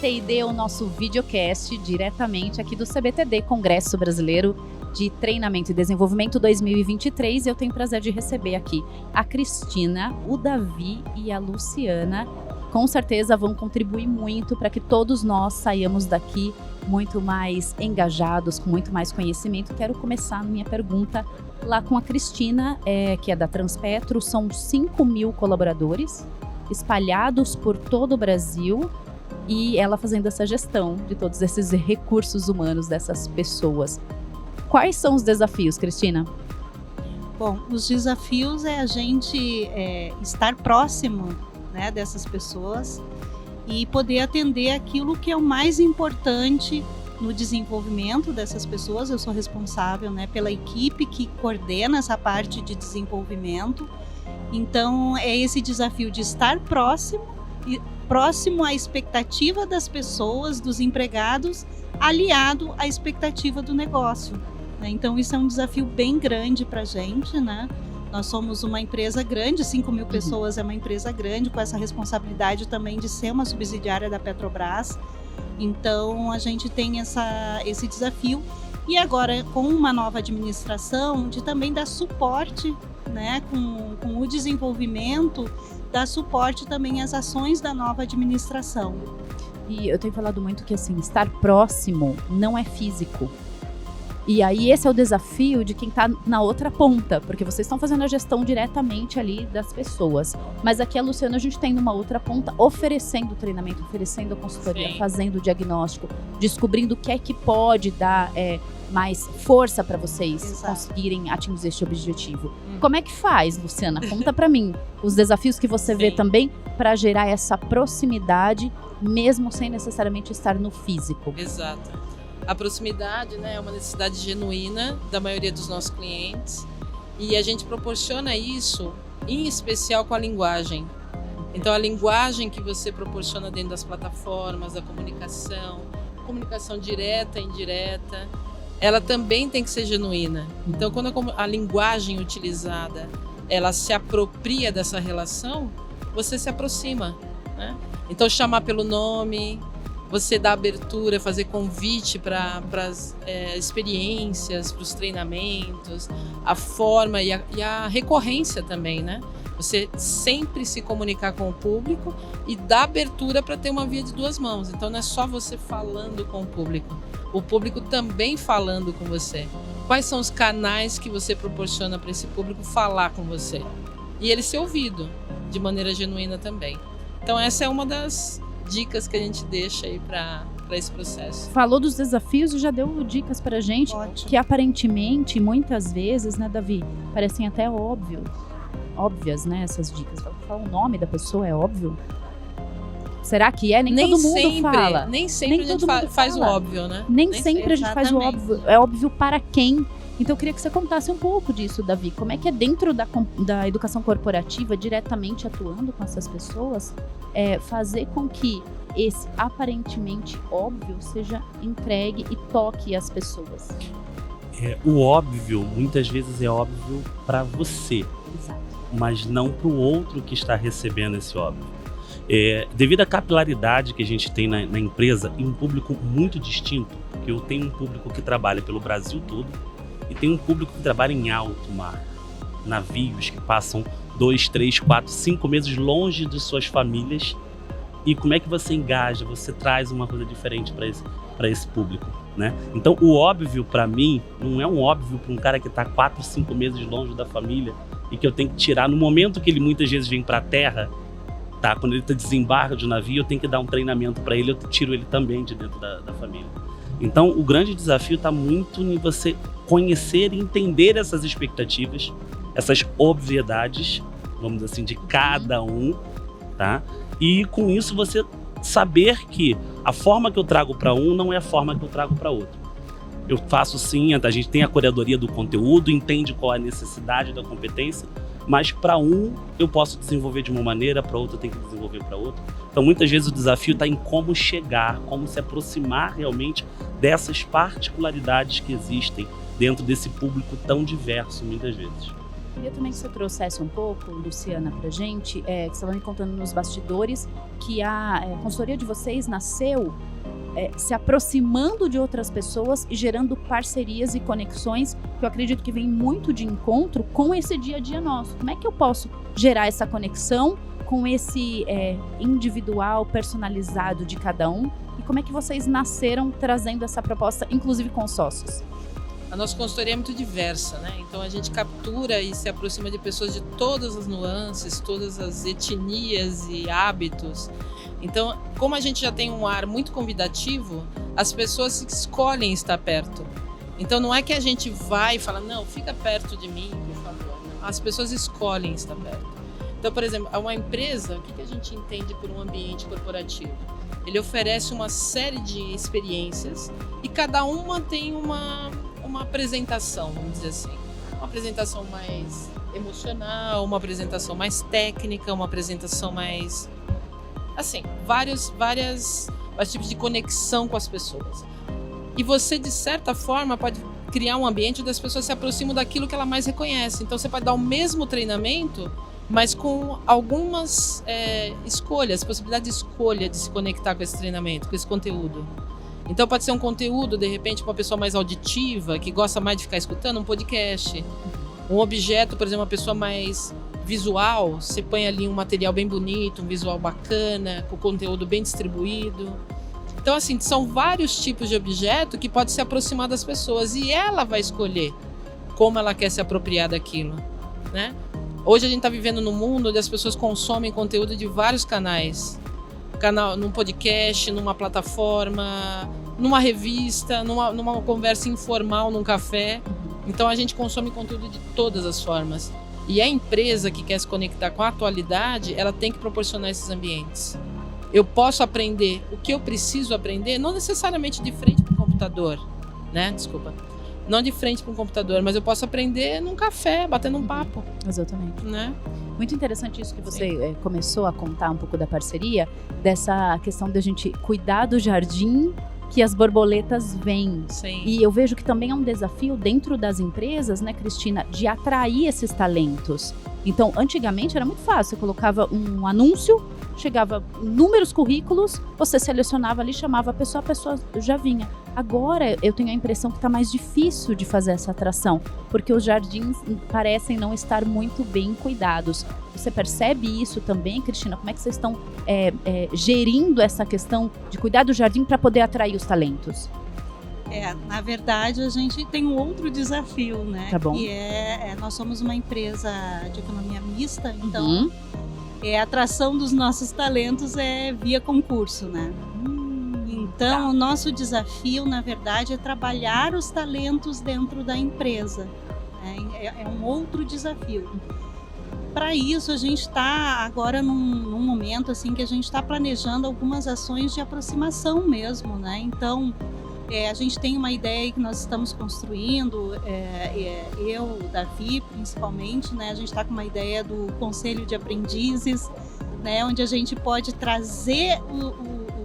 CBTID, o nosso videocast diretamente aqui do CBTD, Congresso Brasileiro de Treinamento e Desenvolvimento 2023. Eu tenho o prazer de receber aqui a Cristina, o Davi e a Luciana. Com certeza vão contribuir muito para que todos nós saiamos daqui muito mais engajados, com muito mais conhecimento. Quero começar minha pergunta lá com a Cristina, que é da Transpetro. São 5.000 colaboradores espalhados por todo o Brasil e ela fazendo essa gestão de todos esses recursos humanos dessas pessoas. Quais são os desafios, Cristina? Bom, os desafios é a gente estar próximo, né, dessas pessoas e poder atender aquilo que é o mais importante no desenvolvimento dessas pessoas. Eu sou responsável, né, pela equipe que coordena essa parte de desenvolvimento. Então, é esse desafio de estar próximo à expectativa das pessoas, dos empregados, aliado à expectativa do negócio, né? Então, isso é um desafio bem grande para a gente, né? Nós somos uma empresa grande, 5.000 pessoas é uma empresa grande, com essa responsabilidade também de ser uma subsidiária da Petrobras. Então, a gente tem esse desafio. E agora, com uma nova administração, de também dar suporte, né, com o desenvolvimento, dar suporte também às ações da nova administração. E eu tenho falado muito que, assim, estar próximo não é físico. E aí esse é o desafio de quem está na outra ponta, porque vocês estão fazendo a gestão diretamente ali das pessoas. Mas aqui a Luciana, a gente tem numa outra ponta oferecendo treinamento, oferecendo a consultoria, Sim. fazendo o diagnóstico, descobrindo o que é que pode dar mais força para vocês Exato. Conseguirem atingir este objetivo. Como é que faz, Luciana? Conta para mim os desafios que você vê também para gerar essa proximidade, mesmo sem necessariamente estar no físico. Exato. A proximidade, né, é uma necessidade genuína da maioria dos nossos clientes e a gente proporciona isso, em especial com a linguagem. Então, a linguagem que você proporciona dentro das plataformas, da comunicação direta e indireta, ela também tem que ser genuína. Então, quando a linguagem utilizada, ela se apropria dessa relação, você se aproxima, né? Então, chamar pelo nome, você dar abertura, fazer convite para as experiências, para os treinamentos, a forma e a recorrência também, né? Você sempre se comunicar com o público e dar abertura para ter uma via de duas mãos. Então não é só você falando com o público também falando com você. Quais são os canais que você proporciona para esse público falar com você? E ele ser ouvido de maneira genuína também. Então essa é uma das dicas que a gente deixa aí para esse processo. Falou dos desafios e já deu dicas pra gente. Ótimo. Que aparentemente, muitas vezes, né, Davi, parecem até óbvias, né, essas dicas. Fala o nome da pessoa, é óbvio? Será que é? Nem todo mundo sempre, fala. Nem sempre a gente faz o óbvio, né? Nem sempre a gente faz o óbvio. É óbvio para quem? Então eu queria que você contasse um pouco disso, Davi. Como é que é dentro da educação corporativa, diretamente atuando com essas pessoas, fazer com que esse aparentemente óbvio seja entregue e toque as pessoas? O óbvio, muitas vezes é óbvio para você, Exato. Mas não para o outro que está recebendo esse óbvio. Devido à capilaridade que a gente tem na empresa e um público muito distinto, porque eu tenho um público que trabalha pelo Brasil todo, e tem um público que trabalha em alto mar, navios que passam 2, 3, 4, 5 meses longe de suas famílias. E como é que você engaja, você traz uma coisa diferente para esse público, né? Então o óbvio para mim não é um óbvio para um cara que está 4, 5 meses longe da família e que eu tenho que tirar no momento que ele muitas vezes vem para a terra, tá? Quando ele desembarca de navio, eu tenho que dar um treinamento para ele, eu tiro ele também de dentro da família. Então o grande desafio está muito em você conhecer e entender essas expectativas, essas obviedades, vamos dizer assim, de cada um, tá? E com isso você saber que a forma que eu trago para um não é a forma que eu trago para outro. Eu faço sim, a gente tem a curadoria do conteúdo, entende qual é a necessidade da competência, mas para um eu posso desenvolver de uma maneira, para outro eu tenho que desenvolver para outro. Então muitas vezes o desafio está em como chegar, como se aproximar realmente dessas particularidades que existem dentro desse público tão diverso muitas vezes. Queria também que você trouxesse um pouco, Luciana, pra gente, que você estava me contando nos bastidores, que a consultoria de vocês nasceu se aproximando de outras pessoas e gerando parcerias e conexões, que eu acredito que vem muito de encontro com esse dia a dia nosso. Como é que eu posso gerar essa conexão com esse individual, personalizado de cada um? E como é que vocês nasceram trazendo essa proposta, inclusive com sócios? A nossa consultoria é muito diversa, né? Então a gente captura e se aproxima de pessoas de todas as nuances, todas as etnias e hábitos. Então, como a gente já tem um ar muito convidativo, as pessoas escolhem estar perto. Então não é que a gente vai e fala, não, fica perto de mim, por favor. As pessoas escolhem estar perto. Então, por exemplo, uma empresa, o que a gente entende por um ambiente corporativo? Ele oferece uma série de experiências e cada uma tem uma apresentação, vamos dizer assim. Uma apresentação mais emocional, uma apresentação mais técnica, uma apresentação mais... assim, vários tipos de conexão com as pessoas. E você, de certa forma, pode criar um ambiente onde as pessoas se aproximam daquilo que ela mais reconhece. Então, você pode dar o mesmo treinamento, mas com algumas escolhas, possibilidade de escolha de se conectar com esse treinamento, com esse conteúdo. Então, pode ser um conteúdo, de repente, para uma pessoa mais auditiva, que gosta mais de ficar escutando, um podcast. Um objeto, por exemplo, uma pessoa mais visual, você põe ali um material bem bonito, um visual bacana, com conteúdo bem distribuído. Então, assim, são vários tipos de objeto que pode se aproximar das pessoas e ela vai escolher como ela quer se apropriar daquilo, né? Hoje a gente está vivendo num mundo onde as pessoas consomem conteúdo de vários canais. Num podcast, numa plataforma, numa revista, numa conversa informal, num café. Então a gente consome conteúdo de todas as formas. E a empresa que quer se conectar com a atualidade, ela tem que proporcionar esses ambientes. Eu posso aprender o que eu preciso aprender, não necessariamente de frente para o computador, né? Desculpa. Não de frente para um computador, mas eu posso aprender num café, batendo um papo. Exatamente. Né? Muito interessante isso que você começou a contar um pouco da parceria, dessa questão da gente cuidar do jardim que as borboletas vêm. Sim. E eu vejo que também é um desafio dentro das empresas, né, Cristina, de atrair esses talentos. Então, antigamente era muito fácil, você colocava um anúncio, chegava inúmeros currículos, você selecionava ali, chamava a pessoa já vinha. Agora eu tenho a impressão que está mais difícil de fazer essa atração, porque os jardins parecem não estar muito bem cuidados. Você percebe isso também, Cristina? Como é que vocês estão gerindo essa questão de cuidar do jardim para poder atrair os talentos? Na verdade, a gente tem um outro desafio, né? Tá bom. Que nós somos uma empresa de economia mista, então a atração dos nossos talentos é via concurso, né? Então, o nosso desafio, na verdade, é trabalhar os talentos dentro da empresa. É um outro desafio. Para isso, a gente está agora num momento assim que a gente está planejando algumas ações de aproximação mesmo, né? Então, a gente tem uma ideia que nós estamos construindo, eu, o Davi, principalmente, né? A gente está com uma ideia do Conselho de Aprendizes, né? Onde a gente pode trazer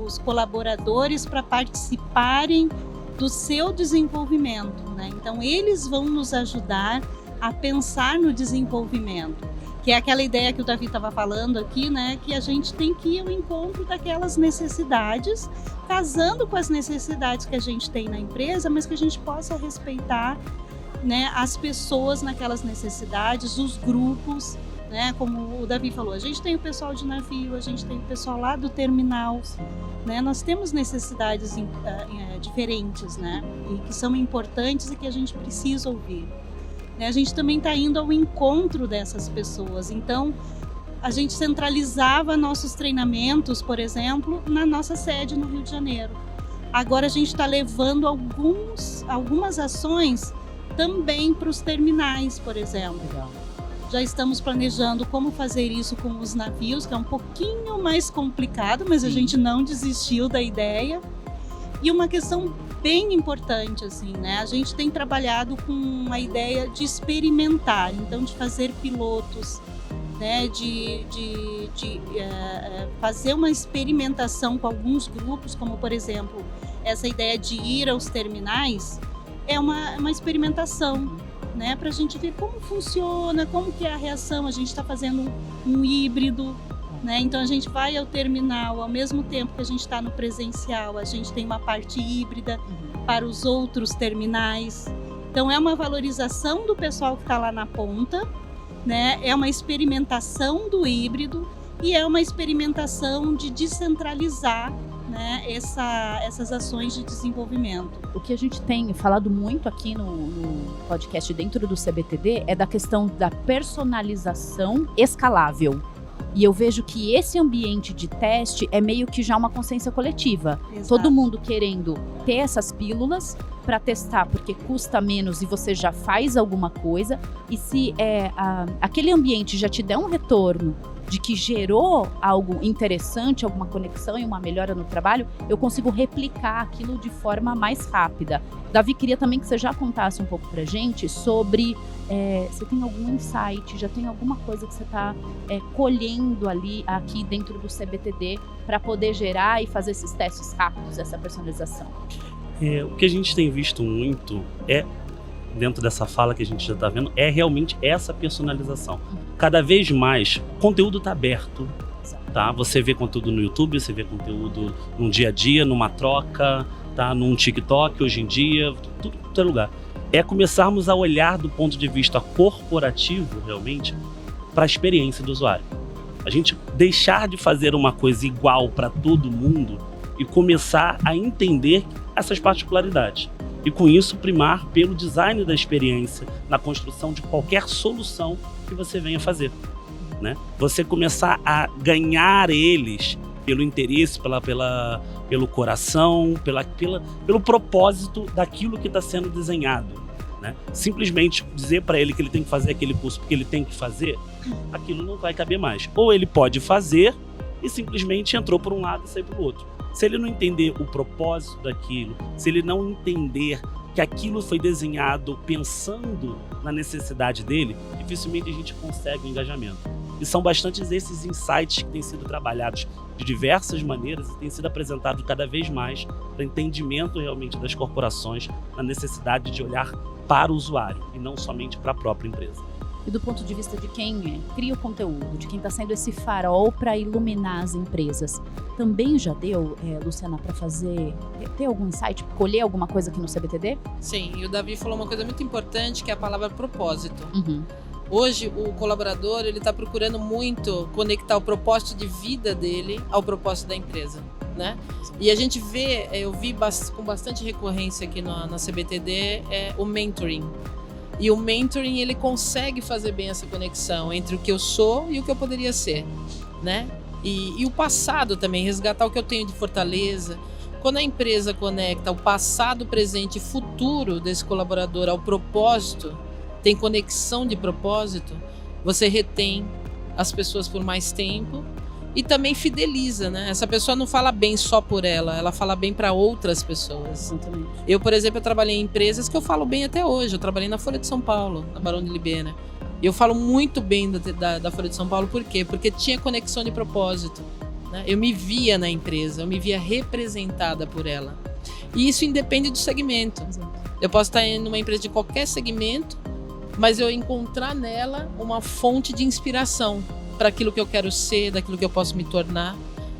os colaboradores para participarem do seu desenvolvimento, né? Então, eles vão nos ajudar a pensar no desenvolvimento, que é aquela ideia que o Davi estava falando aqui, né? Que a gente tem que ir ao encontro daquelas necessidades, casando com as necessidades que a gente tem na empresa, mas que a gente possa respeitar, né, as pessoas naquelas necessidades, os grupos, né? Como o Davi falou, a gente tem o pessoal de navio, a gente tem o pessoal lá do terminal, né? Nós temos necessidades diferentes, né? E que são importantes e que a gente precisa ouvir. A gente também está indo ao encontro dessas pessoas. Então, a gente centralizava nossos treinamentos, por exemplo, na nossa sede no Rio de Janeiro. Agora a gente está levando algumas ações também para os terminais, por exemplo. Legal. Já estamos planejando como fazer isso com os navios, que é um pouquinho mais complicado, mas a gente não desistiu da ideia. E uma questão bem importante, assim, né? A gente tem trabalhado com a ideia de experimentar, então de fazer pilotos, né? De fazer uma experimentação com alguns grupos, como por exemplo, essa ideia de ir aos terminais, é uma experimentação, né, para a gente ver como funciona, como que é a reação. A gente está fazendo um híbrido, né? Então a gente vai ao terminal, ao mesmo tempo que a gente está no presencial, a gente tem uma parte híbrida para os outros terminais. Então é uma valorização do pessoal que está lá na ponta, né? É uma experimentação do híbrido e é uma experimentação de descentralizar, né, essas ações de desenvolvimento. O que a gente tem falado muito aqui no podcast dentro do CBTD é da questão da personalização escalável. E eu vejo que esse ambiente de teste é meio que já uma consciência coletiva. Exato. Todo mundo querendo ter essas pílulas para testar, porque custa menos e você já faz alguma coisa. E se aquele ambiente já te der um retorno de que gerou algo interessante, alguma conexão e uma melhora no trabalho, eu consigo replicar aquilo de forma mais rápida. Davi, queria também que você já contasse um pouco pra gente sobre você tem algum insight, já tem alguma coisa que você está colhendo aqui dentro do CBTD para poder gerar e fazer esses testes rápidos, essa personalização. O que a gente tem visto muito dentro dessa fala que a gente já está vendo, é realmente essa personalização. Cada vez mais, o conteúdo está aberto, tá? Você vê conteúdo no YouTube, você vê conteúdo no dia a dia, numa troca, tá? Num TikTok hoje em dia, tudo é lugar. É começarmos a olhar do ponto de vista corporativo, realmente, para a experiência do usuário. A gente deixar de fazer uma coisa igual para todo mundo e começar a entender essas particularidades. E com isso primar pelo design da experiência, na construção de qualquer solução que você venha fazer, né? Você começar a ganhar eles pelo interesse, pelo coração, pelo propósito daquilo que está sendo desenhado, né? Simplesmente dizer para ele que ele tem que fazer aquele curso porque ele tem que fazer, aquilo não vai caber mais. Ou ele pode fazer e simplesmente entrou por um lado e saiu pelo outro. Se ele não entender o propósito daquilo, se ele não entender que aquilo foi desenhado pensando na necessidade dele, dificilmente a gente consegue o engajamento. E são bastantes esses insights que têm sido trabalhados de diversas maneiras e têm sido apresentados cada vez mais para entendimento realmente das corporações, na necessidade de olhar para o usuário e não somente para a própria empresa. E do ponto de vista de quem cria o conteúdo, de quem está sendo esse farol para iluminar as empresas, também já deu, Luciana, para ter algum insight, colher alguma coisa aqui no CBTD? Sim, e o Davi falou uma coisa muito importante, que é a palavra propósito. Uhum. Hoje, o colaborador ele está procurando muito conectar o propósito de vida dele ao propósito da empresa, né? E a gente vê, eu vi com bastante recorrência aqui na CBTD, o mentoring. E o mentoring, ele consegue fazer bem essa conexão entre o que eu sou e o que eu poderia ser, né? E o passado também, resgatar o que eu tenho de fortaleza. Quando a empresa conecta o passado, presente e futuro desse colaborador ao propósito, tem conexão de propósito, você retém as pessoas por mais tempo e também fideliza, né? Essa pessoa não fala bem só por ela fala bem para outras pessoas. Exatamente. Eu, por exemplo, trabalhei em empresas que eu falo bem até hoje. Eu trabalhei na Folha de São Paulo, na Barão de Libena. E eu falo muito bem da Folha de São Paulo, por quê? Porque tinha conexão de propósito, né? Eu me via na empresa, eu me via representada por ela. E isso independe do segmento. Exato. Eu posso estar em uma empresa de qualquer segmento, mas eu encontrar nela uma fonte de inspiração para aquilo que eu quero ser, daquilo que eu posso me tornar.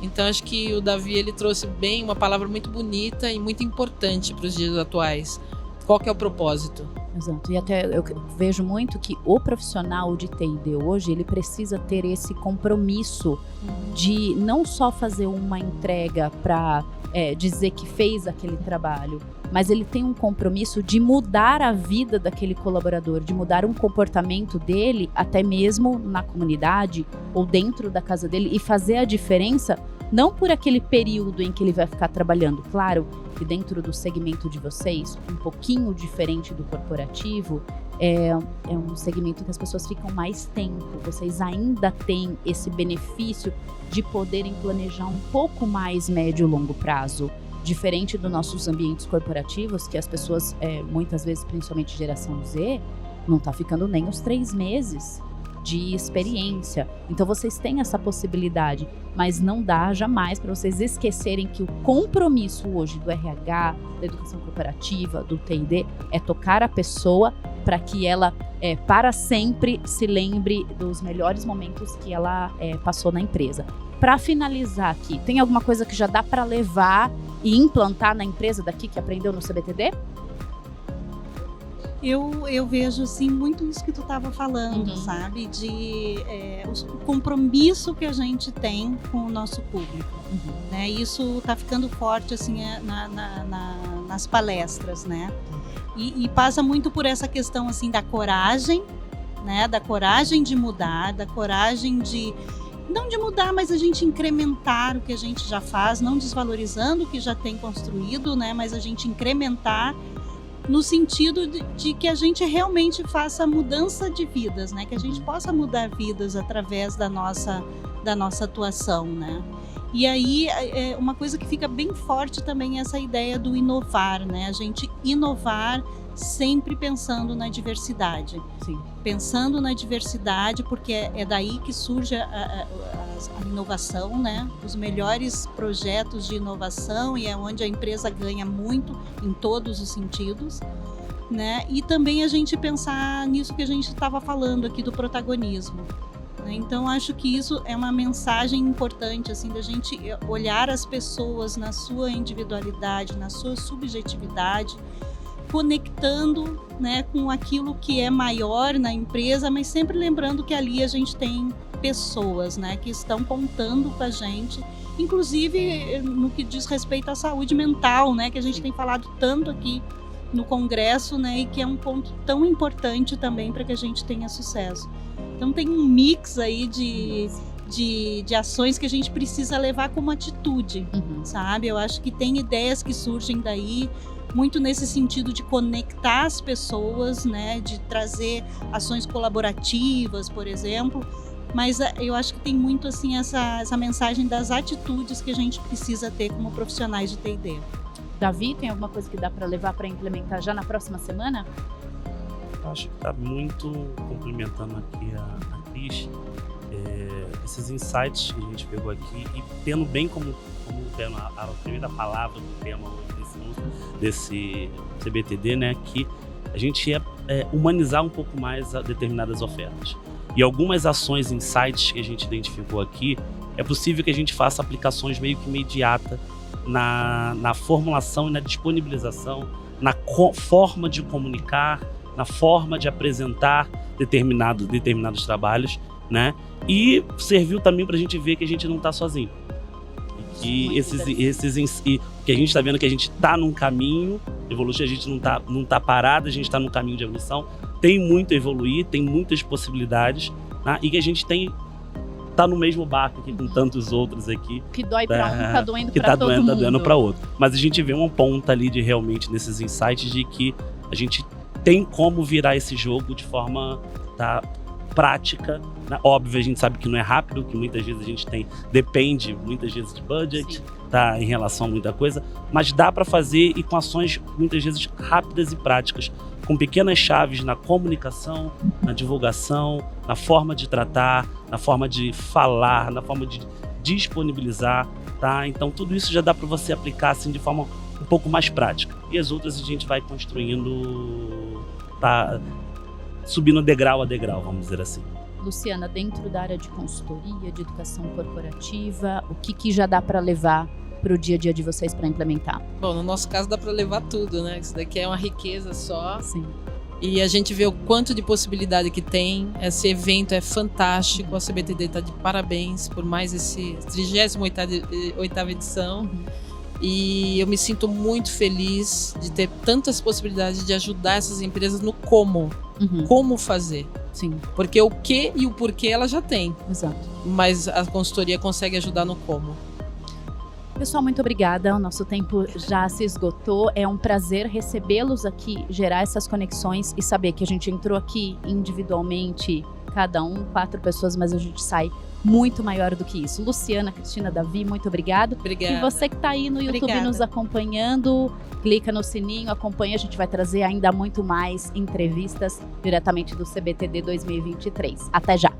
Então acho que o Davi ele trouxe bem uma palavra muito bonita e muito importante para os dias atuais. Qual que é o propósito? Exato. E até eu vejo muito que o profissional de T&D hoje, ele precisa ter esse compromisso de não só fazer uma entrega para dizer que fez aquele trabalho, mas ele tem um compromisso de mudar a vida daquele colaborador, de mudar um comportamento dele, até mesmo na comunidade ou dentro da casa dele, e fazer a diferença, não por aquele período em que ele vai ficar trabalhando. Claro que dentro do segmento de vocês, um pouquinho diferente do corporativo, é um segmento que as pessoas ficam mais tempo. Vocês ainda têm esse benefício de poderem planejar um pouco mais médio e longo prazo. Diferente dos nossos ambientes corporativos, que as pessoas, muitas vezes, principalmente geração Z, não está ficando nem os 3 meses de experiência. Então vocês têm essa possibilidade, mas não dá jamais para vocês esquecerem que o compromisso hoje do RH, da educação corporativa, do T&D, é tocar a pessoa para que ela para sempre se lembre dos melhores momentos que ela passou na empresa. Para finalizar aqui, tem alguma coisa que já dá para levar e implantar na empresa daqui que aprendeu no CBTD? Eu vejo, assim, muito isso que tu estava falando, sabe? O compromisso que a gente tem com o nosso público. Né? Isso está ficando forte, assim, nas palestras, né? E passa muito por essa questão, assim, da coragem, né? Da coragem de mudar, da coragem de... Não de mudar, mas a gente incrementar o que a gente já faz, não desvalorizando o que já tem construído, né? Mas a gente incrementar no sentido de que a gente realmente faça mudança de vidas, né? Que a gente possa mudar vidas através da nossa atuação, né? E aí, uma coisa que fica bem forte também é essa ideia do inovar, né? A gente inovar sempre pensando na diversidade. Sim. Pensando na diversidade, porque é daí que surge a inovação, né? Os melhores projetos de inovação, e é onde a empresa ganha muito em todos os sentidos, né? E também a gente pensar nisso que a gente estava falando aqui do protagonismo. Então, acho que isso é uma mensagem importante, assim, da gente olhar as pessoas na sua individualidade, na sua subjetividade, conectando, né, com aquilo que é maior na empresa, mas sempre lembrando que ali a gente tem pessoas, né, que estão contando com a gente, inclusive no que diz respeito à saúde mental, né, que a gente tem falado tanto aqui no Congresso, né, e que é um ponto tão importante também para que a gente tenha sucesso. Então tem um mix aí de ações que a gente precisa levar como atitude, sabe? Eu acho que tem ideias que surgem daí, muito nesse sentido de conectar as pessoas, né, de trazer ações colaborativas, por exemplo, mas eu acho que tem muito, assim, essa mensagem das atitudes que a gente precisa ter como profissionais de T&D. Davi, tem alguma coisa que dá para levar para implementar já na próxima semana? Acho que está muito complementando aqui a Cris, esses insights que a gente pegou aqui e tendo bem como tema, a primeira palavra do tema desse CBTD, né, que a gente ia humanizar um pouco mais determinadas ofertas. E algumas ações, insights que a gente identificou aqui, é possível que a gente faça aplicações meio que imediata na formulação e na disponibilização, na forma de comunicar, na forma de apresentar determinados trabalhos, né? E serviu também para a gente ver que a gente não está sozinho. E que a gente está vendo que a gente está num caminho evolutivo, a gente não tá parado, a gente está num caminho de evolução, tem muito a evoluir, tem muitas possibilidades, né? E que a gente tá no mesmo barco aqui com tantos outros aqui. Que dói para um, tá doendo que para todo mundo. Tá doendo para outro. Mas a gente vê uma ponta ali de realmente nesses insights de que a gente tem como virar esse jogo de forma prática, né? Óbvio, a gente sabe que não é rápido, que muitas vezes a gente depende muitas vezes de budget, tá, em relação a muita coisa, mas dá para fazer e com ações muitas vezes rápidas e práticas, com pequenas chaves na comunicação, na divulgação, na forma de tratar, na forma de falar, na forma de disponibilizar, tá? Então tudo isso já dá para você aplicar assim de forma um pouco mais prática. E as outras a gente vai construindo, tá, subindo degrau a degrau, vamos dizer assim. Luciana, dentro da área de consultoria, de educação corporativa, o que já dá para levar para o dia a dia de vocês para implementar? Bom, no nosso caso dá para levar tudo, né? Isso daqui é uma riqueza só. Sim. E a gente vê o quanto de possibilidade que tem. Esse evento é fantástico. A CBTD está de parabéns por mais esse 38ª edição. E eu me sinto muito feliz de ter tantas possibilidades de ajudar essas empresas no como. Como fazer. Sim. Porque o que e o porquê ela já tem. Exato. Mas a consultoria consegue ajudar no como. Pessoal, muito obrigada. O nosso tempo já se esgotou. É um prazer recebê-los aqui, gerar essas conexões e saber que a gente entrou aqui individualmente, cada um, 4 pessoas, mas a gente sai muito maior do que isso. Luciana, Cristina, Davi, muito obrigado. Obrigada. E você que está aí no YouTube nos acompanhando, clica no sininho, acompanha, a gente vai trazer ainda muito mais entrevistas diretamente do CBTD 2023. Até já!